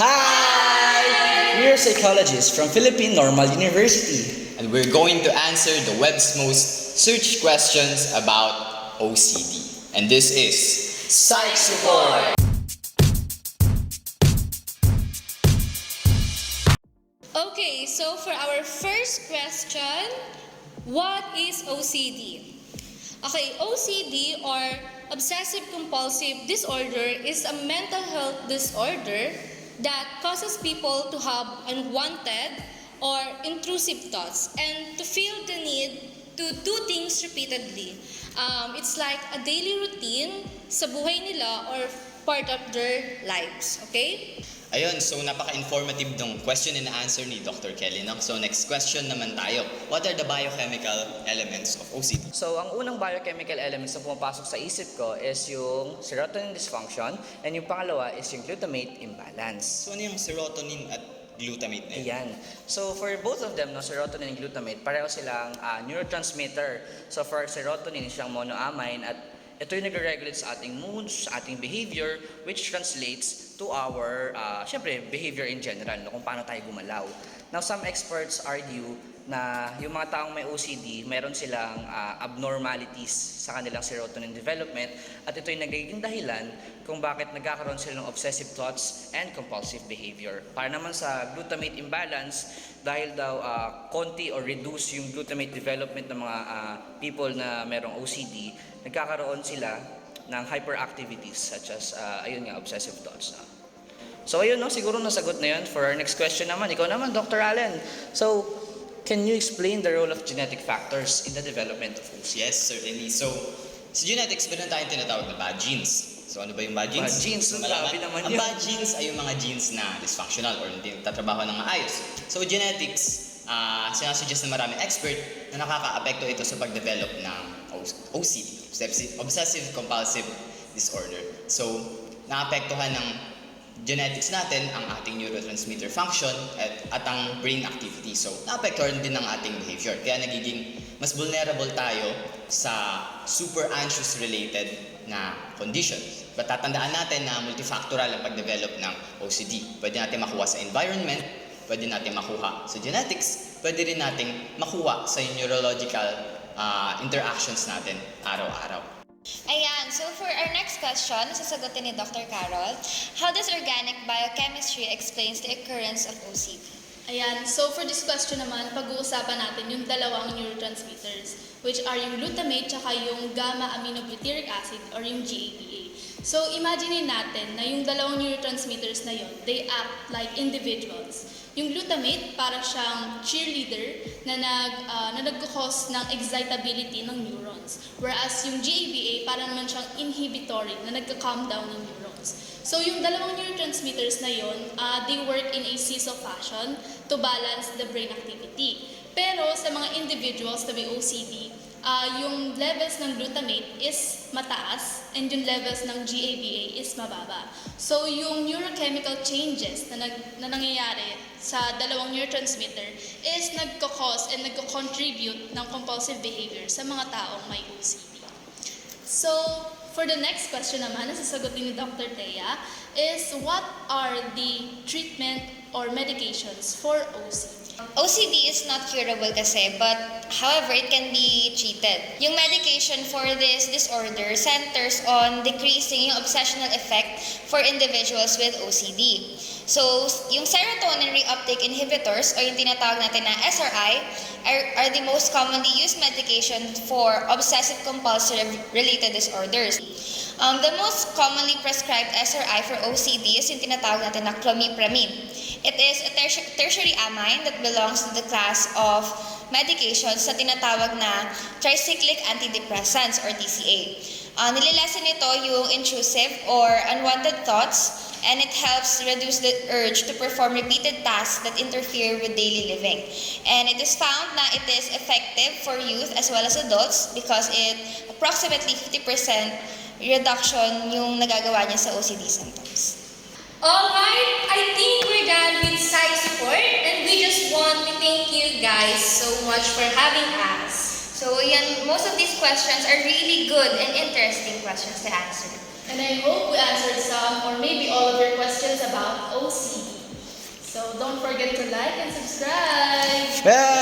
Hi! We are psychologists from Philippine Normal University. And we're going to answer the web's most searched questions about OCD. And this is Psych Support! Okay, so for our first question, what is OCD? Okay, OCD or Obsessive Compulsive Disorder is a mental health disorder that causes people to have unwanted or intrusive thoughts and to feel the need to do things repeatedly. It's like a daily routine sa buhay nila or part of their lives, okay? Ayun, so napaka-informative ng question and answer ni Dr. Kelly. No? So next question naman tayo. What are the biochemical elements of OCD? So, ang unang biochemical elements na pumapasok sa isip ko is yung serotonin dysfunction and yung pangalawa is yung glutamate imbalance. So ano yung serotonin at glutamate na yun? Ayan. So, for both of them, no, serotonin and glutamate, pareho silang neurotransmitter. So, for serotonin, siyang monoamine at ito yung nag-regulate sa ating moods, sa ating behavior, which translates to our, syempre, behavior in general, no, kung paano tayo gumalaw. Now, some experts argue na yung mga taong may OCD, mayroon silang abnormalities sa kanilang serotonin development at ito yung nagiging dahilan kung bakit nagkakaroon sila ng obsessive thoughts and compulsive behavior. Para naman sa glutamate imbalance, dahil daw konti or reduce yung glutamate development ng mga people na mayroong OCD, nagkakaroon sila ng hyperactivities such as, ayun nga, obsessive thoughts. So ayun, no, siguro nasagot na yun. For our next question naman, ikaw naman, Dr. Allen. So, can you explain the role of genetic factors in the development of OCD? Yes, certainly. So, sa genetics, meron tayong tinatawag na bad genes. So, ano ba yung bad genes? Bad genes, grabe naman Ang yun. bad genes ay yung mga genes na dysfunctional or hindi nagtatrabaho ng maayos. So, genetics, sinasuggest na maraming expert na nakaka-apekto ito sa pag-develop ng OCD, Obsessive Compulsive Disorder. So, naapektuhan ng genetics natin ang ating neurotransmitter function at ang brain activity. So, naapektuhan din ng ating behavior. Kaya nagiging mas vulnerable tayo sa super anxious related na condition. But tatandaan natin na multifactorial ang pag-develop ng OCD. Pwede natin makuha sa environment, pwede natin makuha sa genetics, pwede rin natin makuha sa neurological interactions natin araw-araw. Ayan, so for our next question, sasagutin ni Dr. Carol, how does organic biochemistry explains the occurrence of OCD? Ayan, so for this question naman, pag-uusapan natin yung dalawang neurotransmitters, which are yung glutamate tsaka yung gamma-aminobutyric acid or yung GABA. So imagine natin na yung dalawang neurotransmitters na yun, they act like individuals. Yung glutamate, para siyang cheerleader na nagkukos ng excitability ng neurons. Whereas yung GABA, para naman siyang inhibitory na nagka-calm down ng neurons. So yung dalawang neurotransmitters na yun, they work in a seesaw fashion to balance the brain activity. Pero sa mga individuals na may OCD, yung levels ng glutamate is mataas and yung levels ng GABA is mababa. So yung neurochemical changes na nangyayari sa dalawang neurotransmitter is nagko-cause and nagko-contribute ng compulsive behavior sa mga taong may OCD. So for the next question naman na sasagutin ni Dr. Thea is what are the treatment or medications for OCD? OCD is not curable kasi, but however, it can be treated. Yung medication for this disorder centers on decreasing yung obsessional effect for individuals with OCD. So, yung serotonin reuptake inhibitors o yung tinatawag natin na SRI are the most commonly used medication for obsessive compulsive related disorders. The most commonly prescribed SRI for OCD is yung tinatawag natin na clomipramine. It is a tertiary amine that belongs to the class of medications na tinatawag na tricyclic antidepressants or TCA. Nililesen nito yung intrusive or unwanted thoughts, and it helps reduce the urge to perform repeated tasks that interfere with daily living. And it is found na it is effective for youth as well as adults because it approximately 50% reduction yung nagagawa niya sa OCD symptoms. Alright, I think we're done with Psych Support and we just want to thank you guys so much for having us. So yan, most of these questions are really good and interesting questions to answer. And I hope we answered some or maybe all of your questions about OCD. don't forget to like and subscribe! Bye!